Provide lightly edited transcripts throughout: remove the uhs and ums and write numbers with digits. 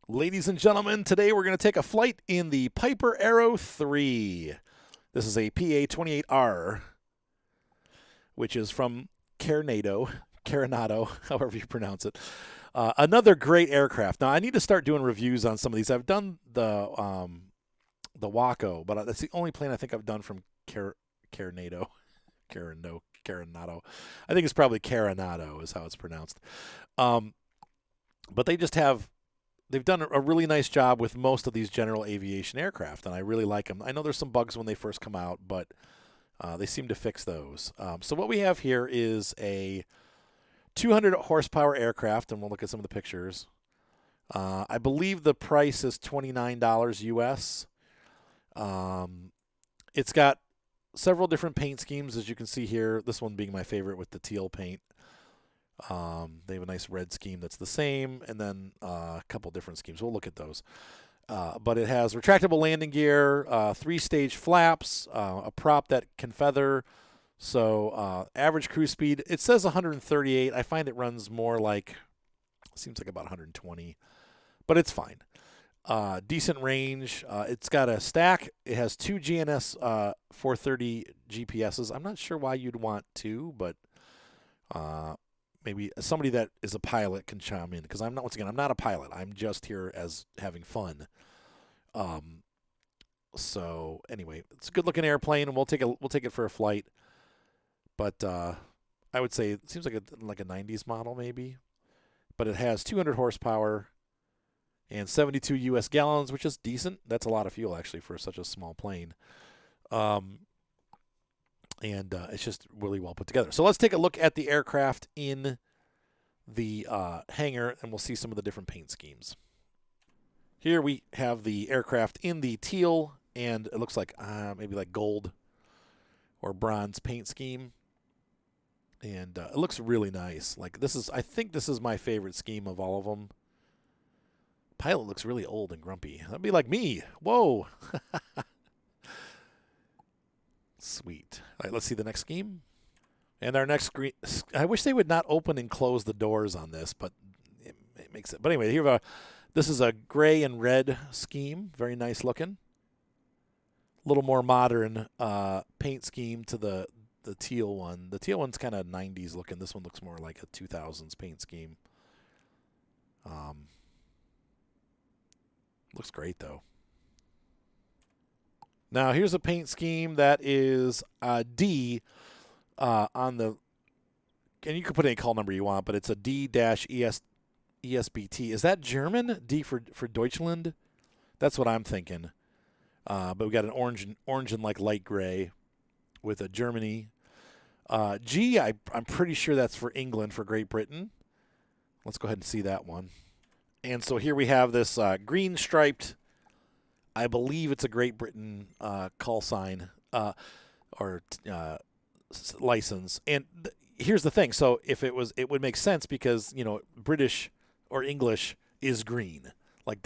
Ladies and gentlemen, today we're going to take a flight in the Piper Arrow 3. This is a PA28R, which is from Carenado, however you pronounce it. Another great aircraft. Now, I need to start doing reviews on some of these. I've done the Waco, but that's the only plane I think I've done from Carenado. Carenado. I think it's probably Carenado is how it's pronounced. But they've done a really nice job with most of these general aviation aircraft, and I really like them. I know there's some bugs when they first come out, but they seem to fix those. So what we have here is a 200 horsepower aircraft, and we'll look at some of the pictures. I believe the price is $29 US. It's got several different paint schemes, as you can see here. This one being my favorite with the teal paint. They have a nice red scheme that's the same, and then a couple different schemes. We'll look at those. But it has retractable landing gear, 3-stage flaps, a prop that can feather. So average cruise speed, it says 138. I find it runs more like, seems like about 120, but it's fine. Decent range. It's got a stack. It has 2 GNS 430 GPSs. I'm not sure why you'd want 2, but maybe somebody that is a pilot can chime in, because I'm not a pilot. I'm just here as having fun. So anyway, it's a good looking airplane, and we'll take it for a flight. But I would say it seems like a 90s model maybe. But it has 200 horsepower and 72 US gallons, which is decent. That's a lot of fuel actually for such a small plane. And it's just really well put together. So let's take a look at the aircraft in the hangar, and we'll see some of the different paint schemes. Here we have the aircraft in the teal, and it looks like maybe like gold or bronze paint scheme. And it looks really nice. Like I think this is my favorite scheme of all of them. Pilot looks really old and grumpy. That'd be like me. Whoa. Sweet. All right, let's see the next scheme. And our next screen, I wish they would not open and close the doors on this, but it makes it. But anyway, this is a gray and red scheme. Very nice looking. A little more modern paint scheme to the teal one. The teal one's kind of 90s looking. This one looks more like a 2000s paint scheme. Looks great, though. Now, here's a paint scheme that is D on the, and you can put any call number you want, but it's a D-ESBT. Is that German? D for Deutschland? That's what I'm thinking. But we got an orange and like light gray with a Germany. G, I'm pretty sure that's for England, for Great Britain. Let's go ahead and see that one. And so here we have this green striped, I believe it's a Great Britain call sign or license. And here's the thing. So if it would make sense because, British or English is green. Like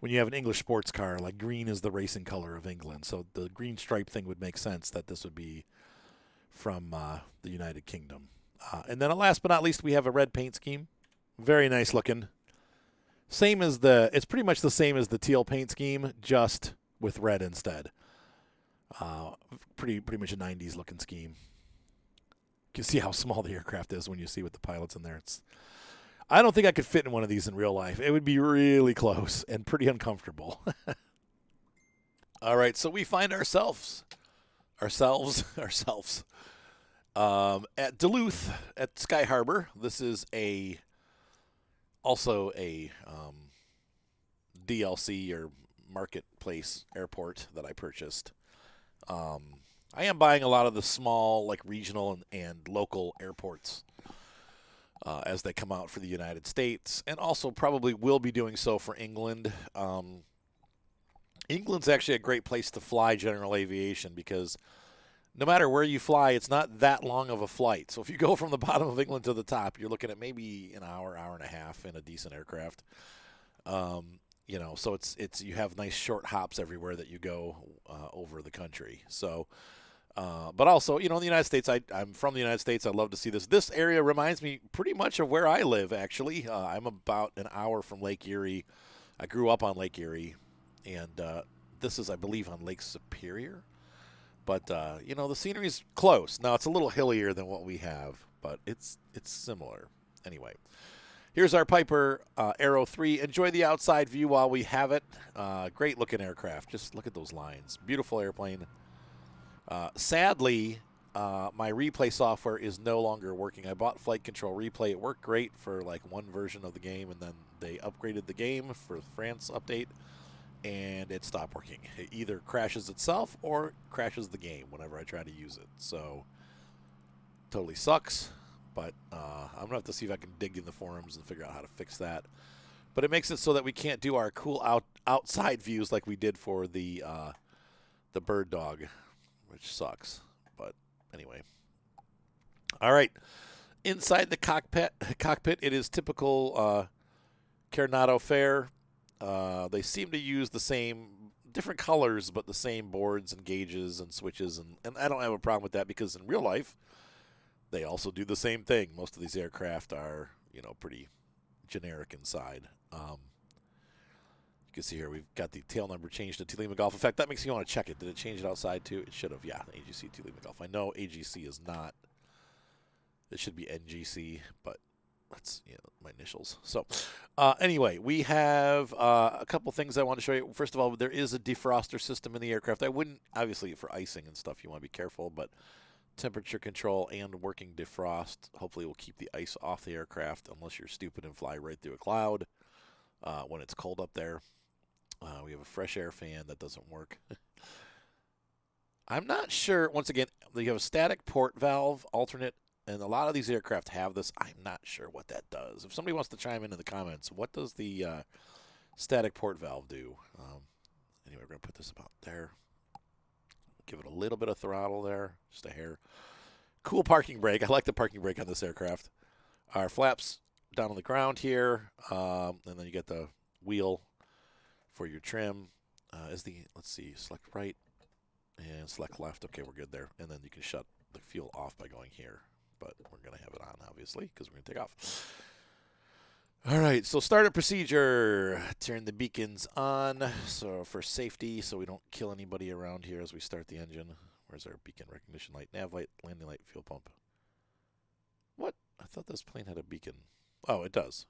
when you have an English sports car, like green is the racing color of England. So the green stripe thing would make sense that this would be from the United Kingdom. And then last but not least, we have a red paint scheme. Very nice looking. It's pretty much the same as the teal paint scheme, just with red instead. Pretty much a 90s looking scheme. You can see how small the aircraft is when you see with the pilots in there. I don't think I could fit in one of these in real life. It would be really close and pretty uncomfortable. All right, so we find ourselves at Duluth at Sky Harbor. This is also a DLC or marketplace airport that I purchased. I am buying a lot of the small, like regional and local airports as they come out for the United States, and also probably will be doing so for England. England's actually a great place to fly general aviation because no matter where you fly, it's not that long of a flight. So if you go from the bottom of England to the top, you're looking at maybe an hour and a half in a decent aircraft. So it's you have nice short hops everywhere that you go over the country. So, but also, in the United States, I'm from the United States. I love to see this. This area reminds me pretty much of where I live, actually. I'm about an hour from Lake Erie, I grew up on Lake Erie, and this is, I believe, on Lake Superior. But, you know, the scenery's close. Now, it's a little hillier than what we have, but it's similar. Anyway, here's our Piper Aero 3. Enjoy the outside view while we have it. Great-looking aircraft. Just look at those lines. Beautiful airplane. Sadly, my replay software is no longer working. I bought Flight Control Replay. It worked great for, like, one version of the game, and then they upgraded the game for the France update, and it stopped working. It either crashes itself or crashes the game whenever I try to use it. So, totally sucks, but I'm going to have to see if I can dig in the forums and figure out how to fix that. But it makes it so that we can't do our cool outside views like we did for the bird dog, which sucks. But anyway. All right. Inside the cockpit, it is typical Carenado fare. They seem to use the same, different colors, but the same boards and gauges and switches. And I don't have a problem with that because in real life, they also do the same thing. Most of these aircraft are, you know, pretty generic inside. You can see here we've got the tail number changed to Tulima Golf. In fact, that makes me want to check it. Did it change it outside too? It should have. Yeah, AGC Tulima Golf. I know AGC is not. It should be NGC, but that's, you know, my initials. So anyway, we have a couple things I want to show you. First of all, there is a defroster system in the aircraft. I wouldn't, obviously for icing and stuff, you want to be careful, but temperature control and working defrost hopefully will keep the ice off the aircraft unless you're stupid and fly right through a cloud when it's cold up there. We have a fresh air fan that doesn't work. I'm not sure, once again, you have a static port valve alternate, and a lot of these aircraft have this. I'm not sure what that does. If somebody wants to chime in the comments, what does the static port valve do? Anyway, we're going to put this about there. Give it a little bit of throttle there, just a hair. Cool parking brake. I like the parking brake on this aircraft. Our flaps down on the ground here, and then you get the wheel for your trim. Let's see, select right and select left. Okay, we're good there. And then you can shut the fuel off by going here. But we're going to have it on, obviously, because we're going to take off. All right, so startup procedure. Turn the beacons on so for safety, so we don't kill anybody around here as we start the engine. Where's our beacon recognition light? Nav light, landing light, fuel pump. What? I thought this plane had a beacon. Oh, it does.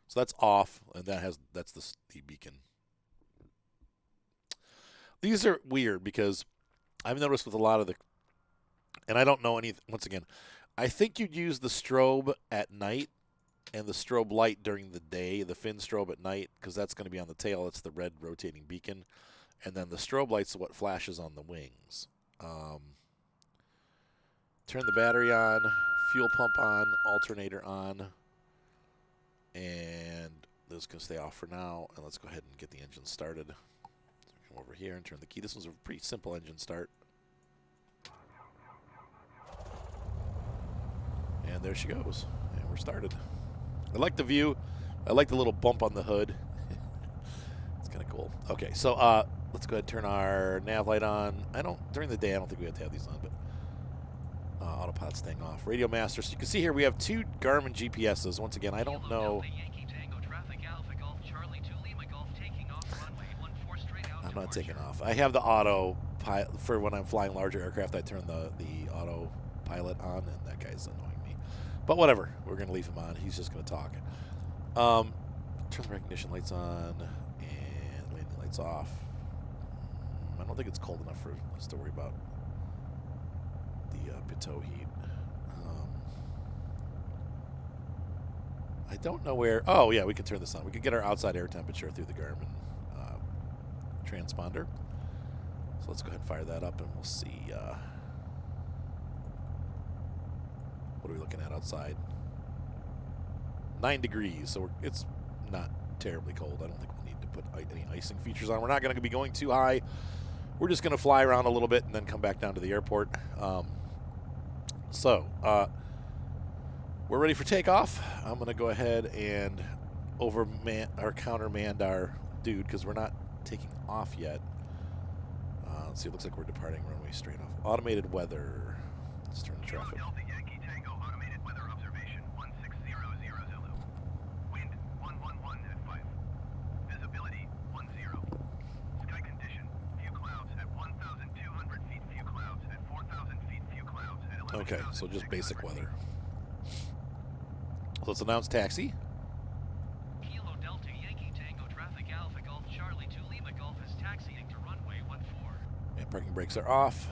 So that's off, and that's the beacon. These are weird because I've noticed with a lot of the, and I don't know any, once again, I think you'd use the strobe at night and the strobe light during the day, the fin strobe at night, because that's going to be on the tail. It's the red rotating beacon. And then the strobe light's what flashes on the wings. Turn the battery on, fuel pump on, alternator on, and this is going to stay off for now. And let's go ahead and get the engine started. So come over here and turn the key. This one's a pretty simple engine start. And there she goes. And we're started. I like the view. I like the little bump on the hood. It's kind of cool. Okay, so let's go ahead and turn our nav light on. During the day, I don't think we have to have these on, but autopilot staying off. Radio master. So you can see here we have two Garmin GPSs. Once again, I don't know. I'm not taking off. I have the auto pilot for when I'm flying larger aircraft. I turn the auto pilot on, and that guy's annoying me. But whatever. We're going to leave him on. He's just going to talk. Turn the recognition lights on and landing lights off. I don't think it's cold enough for us to worry about the pitot heat. I don't know where. Oh, yeah, we can turn this on. We can get our outside air temperature through the Garmin transponder. So let's go ahead and fire that up, and we'll see. What are we looking at outside? 9 degrees, so it's not terribly cold. I don't think we'll need to put any icing features on. We're not going to be going too high. We're just going to fly around a little bit and then come back down to the airport. We're ready for takeoff. I'm going to go ahead and countermand our dude because we're not taking off yet. Let's see, it looks like we're departing runway straight off. Automated weather. Let's turn the traffic. Okay, so just basic weather. So let's announce taxi. Kilo Delta Yankee Tango Traffic Alpha Golf Charlie 2 Lima Golf is taxiing to runway 14. And parking brakes are off.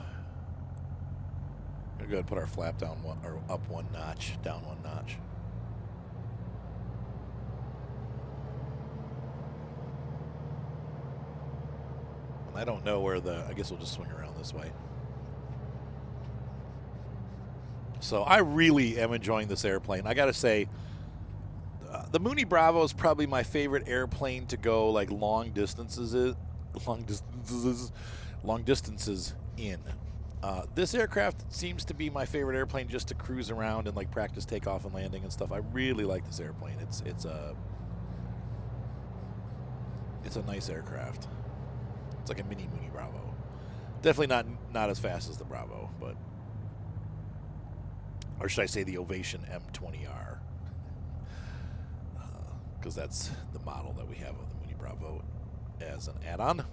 We're going to go ahead and put our flap down one, or up one notch, down one notch. And I don't know where the, I guess we'll just swing around this way. So I really am enjoying this airplane. I got to say, the Mooney Bravo is probably my favorite airplane to go like long distances in. This aircraft seems to be my favorite airplane just to cruise around and like practice takeoff and landing and stuff. I really like this airplane. It's a nice aircraft. It's like a mini Mooney Bravo. Definitely not as fast as the Bravo, but, or should I say the Ovation M20R, because that's the model that we have of the Mooney Bravo as an add-on.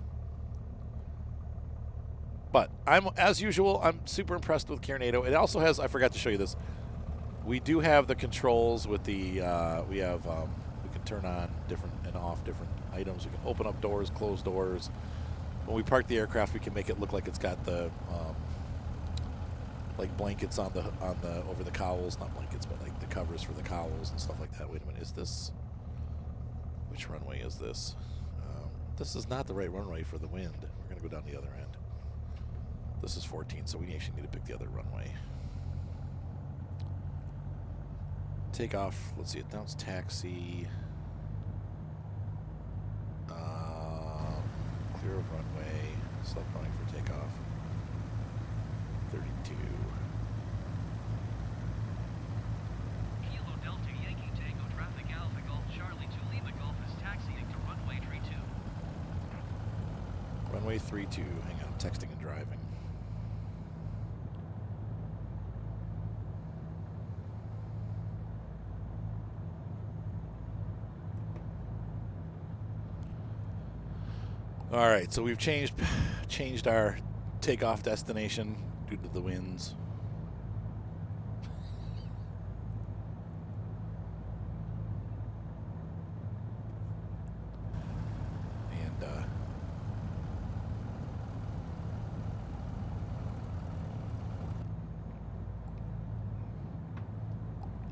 But as usual, I'm super impressed with Carenado. It also has, I forgot to show you this, we do have the controls with the, we can turn on different and off different items. We can open up doors, close doors. When we park the aircraft, we can make it look like it's got the, like blankets on the over the cowls, not blankets, but like the covers for the cowls and stuff like that. Wait a minute, is this, which runway is this? This is not the right runway for the wind. We're going to go down the other end. This is 14, so we actually need to pick the other runway. Takeoff, let's see, announce taxi. Clear of runway, select runway for takeoff. 32. Kilo Delta Yankee Tango Traffic Alpha Golf Charlie 2 Lima Golf is taxiing to runway 32. Runway 32. Hang on, texting and driving. All right, so we've changed our takeoff destination due to the winds.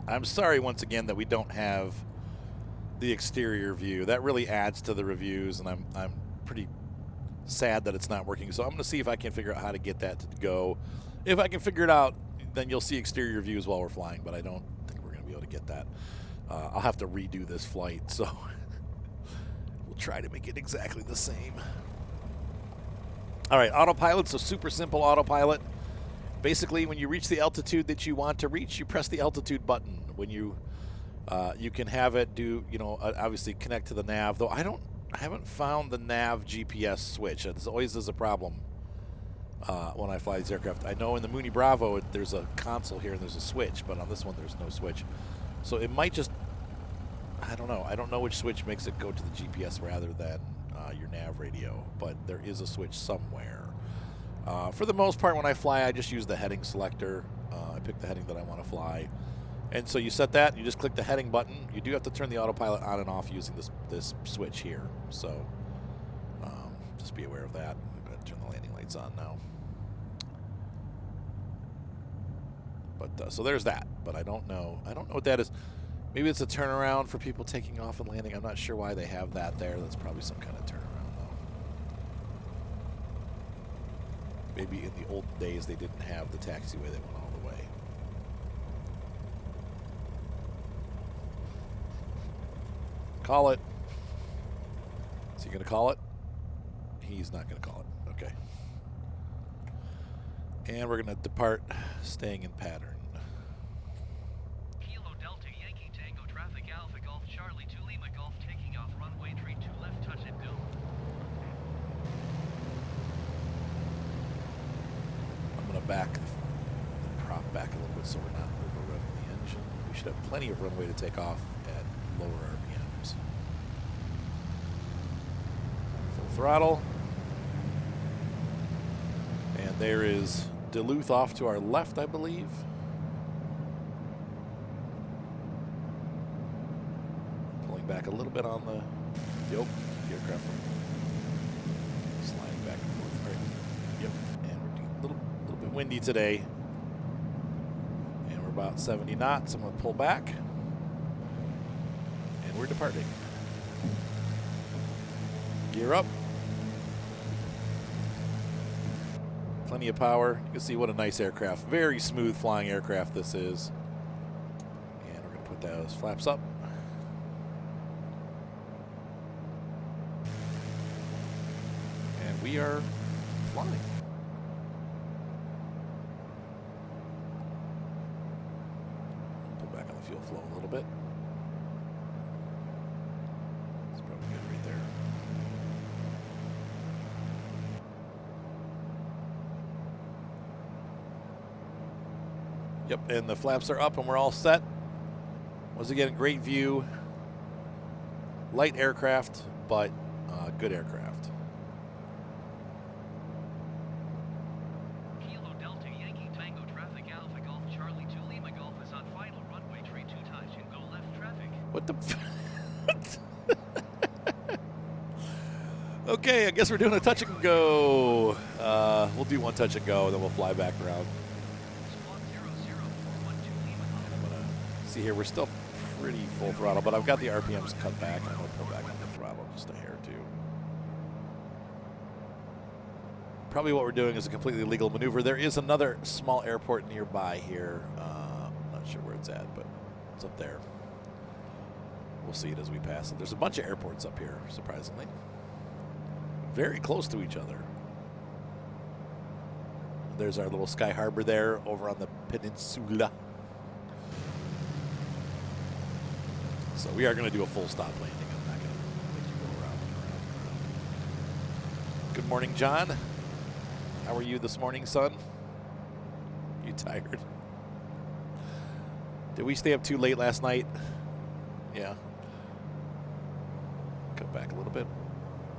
And I'm sorry once again that we don't have the exterior view. That really adds to the reviews, and I'm pretty sad that it's not working. So I'm going to see if I can figure out how to get that to go. If I can figure it out, then you'll see exterior views while we're flying, but I don't think we're going to be able to get that. I'll have to redo this flight, so we'll try to make it exactly the same. All right, autopilot, so super simple autopilot. Basically, when you reach the altitude that you want to reach, you press the altitude button. When you can have it do, obviously connect to the nav, though I haven't found the nav GPS switch. There's always a problem when I fly these aircraft. I know in the Mooney Bravo there's a console here and there's a switch, but on this one there's no switch. So it might just, I don't know. I don't know which switch makes it go to the GPS rather than your nav radio, but there is a switch somewhere. For the most part, when I fly, I just use the heading selector. I pick the heading that I want to fly. And so you set that, you just click the heading button. You do have to turn the autopilot on and off using this switch here. So just be aware of that. I'm going to turn the landing lights on now. But so there's that. But I don't know what that is. Maybe it's a turnaround for people taking off and landing. I'm not sure why they have that there. That's probably some kind of turnaround, though. Maybe in the old days they didn't have the taxiway that went all the way. Call it. Is he going to call it? He's not going to call it. Okay. And we're going to depart, staying in pattern. Kilo Delta Yankee Tango Traffic Alpha Golf Charlie 2 Lima Golf taking off runway 32 left touch and go. I'm going to back the prop back a little bit so we're not over-revving the engine. We should have plenty of runway to take off at lower RPMs. Full throttle. And there is Duluth off to our left, I believe. Pulling back a little bit on the aircraft. Sliding back and forth. Right. Yep. And we're a little bit windy today. And we're about 70 knots. I'm going to pull back. And we're departing. Gear up. Plenty of power. You can see what a nice aircraft. Very smooth flying aircraft this is. And we're going to put those flaps up. And we are flying. Pull back on the fuel flow a little bit. It's probably good right there. Yep, and the flaps are up and we're all set. Once again, great view. Light aircraft, but good aircraft. Kilo Delta Yankee Tango traffic Alpha Golf Charlie 2 Lima Golf is on final runway tree 2 times and go left traffic. What the Okay, I guess we're doing a touch and go. We'll do one touch and go, and then we'll fly back around. Squawk 00412 Lima Golf. And I'm going to see here, we're still pretty full throttle, but I've got the RPMs cut back. I'm going to pull back on the throttle just a hair, too. Probably what we're doing is a completely legal maneuver. There is another small airport nearby here. I'm not sure where it's at, but it's up there. We'll see it as we pass it. There's a bunch of airports up here, surprisingly. Very close to each other. There's our little Sky Harbor there over on the peninsula. So we are going to do a full stop landing. I'm not going to make you go around and around and around. Good morning, John. How are you this morning, son? You tired? Did we stay up too late last night? Yeah. Cut back a little bit.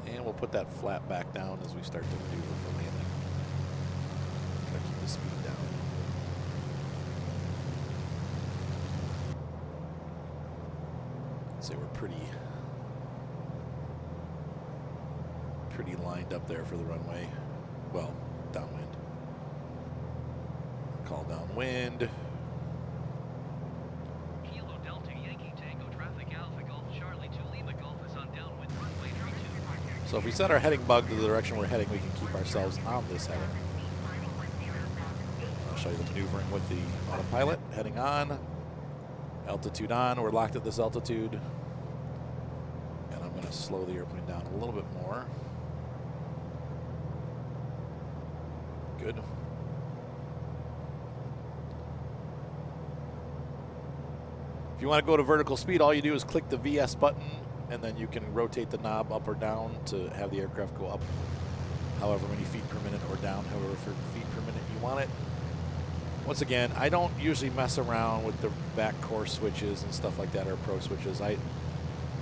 And we'll put that flap back down as we start to maneuver for landing. Try to keep the speed down. I'd say we're pretty lined up there for the runway. Well, downwind. Call downwind. Kilo Delta Yankee Tango traffic Alpha Golf Charlie 2 Lima Golf is on downwind runway tree 2. So if we set our heading bug to the direction we're heading, we can keep ourselves on this heading. I'll show you the maneuvering with the autopilot. Heading on. Altitude on. We're locked at this altitude. And I'm going to slow the airplane down a little bit more. Good. If you want to go to vertical speed, all you do is click the VS button, and then you can rotate the knob up or down to have the aircraft go up however many feet per minute or down however feet per minute you want it. Once again, I don't usually mess around with the back core switches and stuff like that, or pro switches. I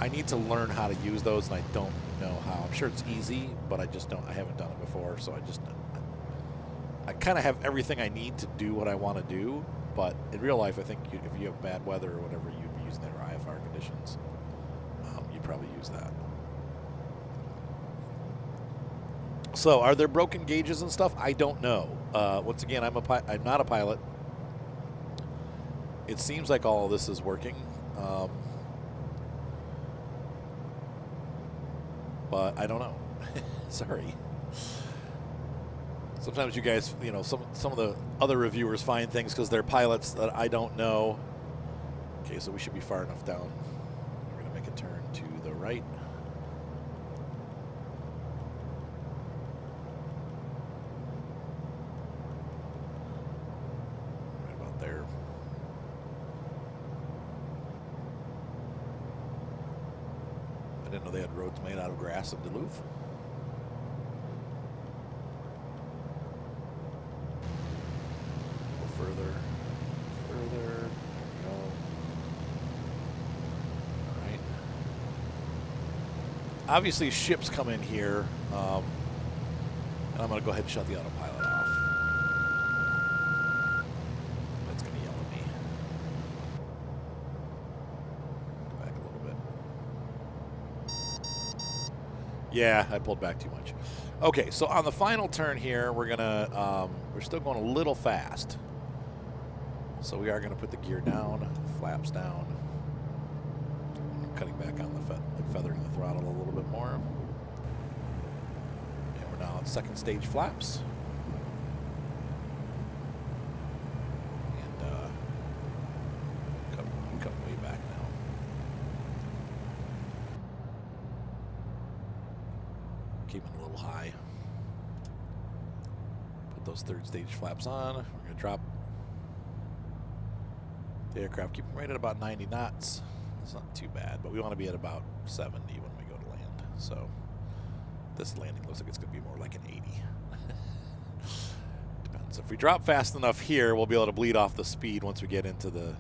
need to learn how to use those, and I don't know how. I'm sure it's easy, but I haven't done it before, so I kind of have everything I need to do what I want to do, but in real life, I think if you have bad weather or whatever, you'd be using their IFR conditions. You'd probably use that. So, are there broken gauges and stuff? I don't know. Once again, I'm not a pilot. It seems like all of this is working, but I don't know. Sorry. Sometimes you guys, some of the other reviewers find things because they're pilots that I don't know. Okay, so we should be far enough down. We're going to make a turn to the right. Right about there. I didn't know they had roads made out of grass in Duluth. Further. Go. All right. Obviously, ships come in here, and I'm going to go ahead and shut the autopilot off. Yeah, I pulled back too much. Okay, so on the final turn here, we're gonna we're still going a little fast. So we are gonna put the gear down, flaps down, cutting back on the feathering the throttle a little bit more. And we're now at second stage flaps. And cut way back now. Keep it a little high. Put those third stage flaps on. We're gonna drop the aircraft, keep them right at about 90 knots. It's not too bad, but we want to be at about 70 when we go to land. So this landing looks like it's going to be more like an 80. Depends. If we drop fast enough here, we'll be able to bleed off the speed once we get into the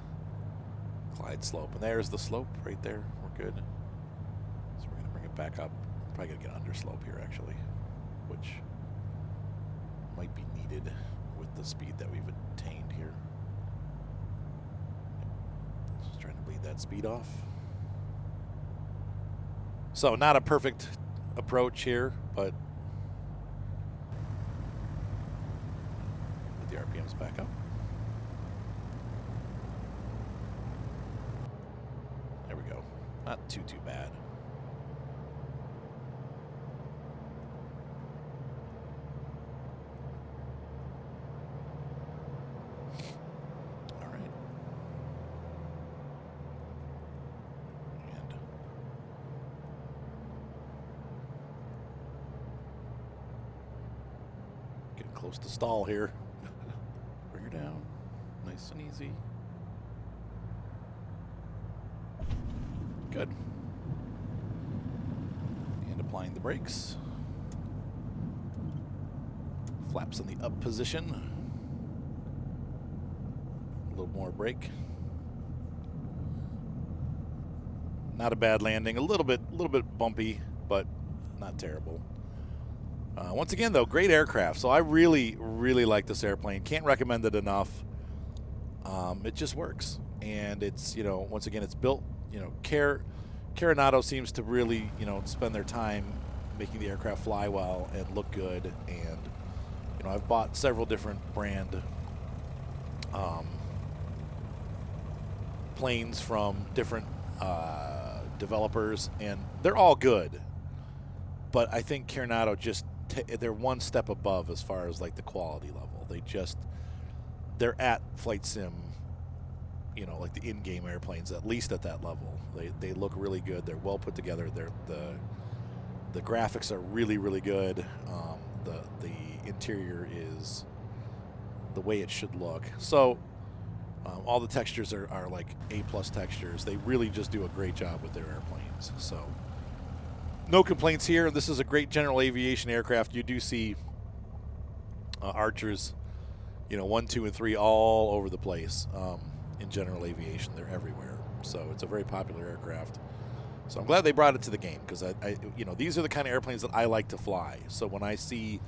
glide slope. And there's the slope right there. We're good. So we're going to bring it back up. We're probably going to get under slope here, actually, which might be needed with the speed that we've attained here. Just trying to bleed that speed off. So not a perfect approach here, but put the RPMs back up. There we go. Not too bad. All right. And getting close to stall here. Bring her down. Nice and easy. Good. And applying the brakes. Flaps in the up position. A little more brake. Not a bad landing. A little bit bumpy, but not terrible. Once again, though, great aircraft. So I really like this airplane. Can't recommend it enough. It just works, and it's, you know, once again, it's built. You know, Carenado seems to really, you know, spend their time making the aircraft fly well and look good. And you know, I've bought several different brand planes from different developers, and they're all good. But I think Carenado just they're one step above as far as like the quality level. They're at flight sim, you know, like the in-game airplanes, at least at that level. They look really good. They're well put together. The graphics are really good. The interior is the way it should look. So all the textures are like A+ textures. They really just do a great job with their airplanes. So no complaints here. This is a great general aviation aircraft. You do see Archers, you know, 1, 2, and 3 all over the place. In general aviation, they're everywhere. So it's a very popular aircraft. So I'm glad they brought it to the game, because I you know, these are the kind of airplanes that I like to fly. So when I see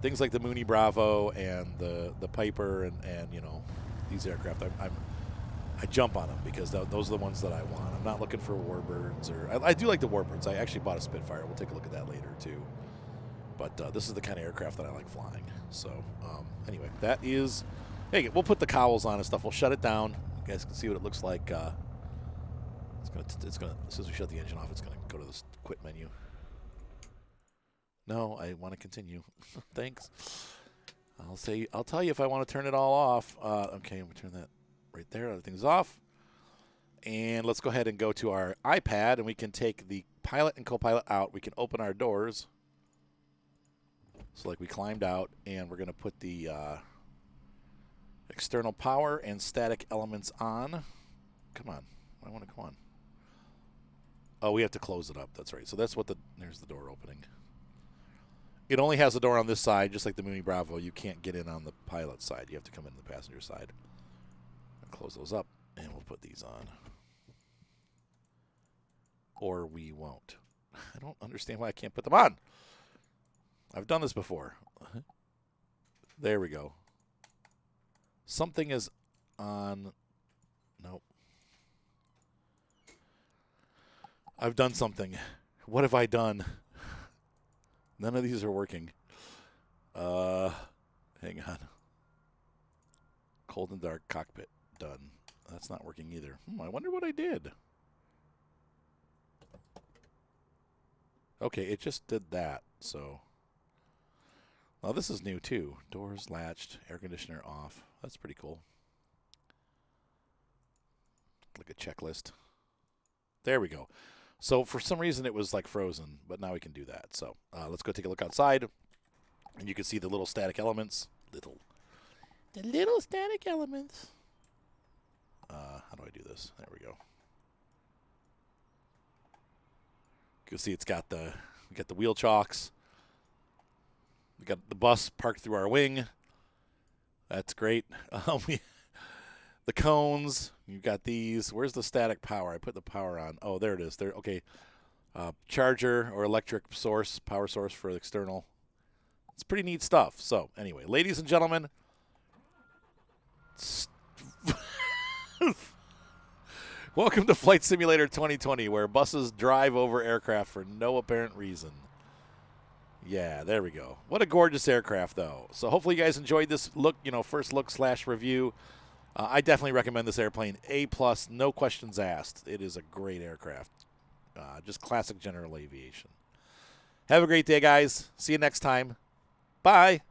things like the Mooney Bravo and the Piper and you know, these aircraft, I jump on them, because those are the ones that I want. I'm not looking for Warbirds, or I do like the Warbirds. I actually bought a Spitfire. We'll take a look at that later too. But this is the kind of aircraft that I like flying. So anyway, that is. Hey, we'll put the cowls on and stuff. We'll shut it down. You guys can see what it looks like. It's gonna. As soon as we shut the engine off, it's gonna go to this quit menu. No, I want to continue. Thanks. I'll tell you if I want to turn it all off. Okay, we turn that right there. Everything's off. And let's go ahead and go to our iPad, and we can take the pilot and co-pilot out. We can open our doors. So like we climbed out, and we're going to put the external power and static elements on. Come on. I want to go on. Oh, we have to close it up. That's right. So that's what there's the door opening. It only has a door on this side, just like the Mooney Bravo. You can't get in on the pilot side. You have to come in the passenger side. Close those up, and we'll put these on. Or we won't. I don't understand why I can't put them on. I've done this before. There we go. Something is on. Nope. I've done something. What have I done? None of these are working. Hang on. Cold and dark cockpit. Done. That's not working either. I wonder what I did. Okay, it just did that, so. Well, this is new too. Doors latched, air conditioner off. That's pretty cool. Like a checklist. There we go. So for some reason it was like frozen, but now we can do that. So let's go take a look outside, and you can see the little static elements. The little static elements. How do I do this? There we go. You can see it's got we got the wheel chocks. We got the bus parked through our wing. That's great. The cones. You've got these. Where's the static power? I put the power on. Oh, there it is. There. Okay. Charger or electric source, power source for the external. It's pretty neat stuff. So anyway, ladies and gentlemen, welcome to Flight Simulator 2020, where buses drive over aircraft for no apparent reason. Yeah, there we go. What a gorgeous aircraft, though. So hopefully you guys enjoyed this look, first look / review. I definitely recommend this airplane. A+, no questions asked. It is a great aircraft. Just classic general aviation. Have a great day, guys. See you next time. Bye.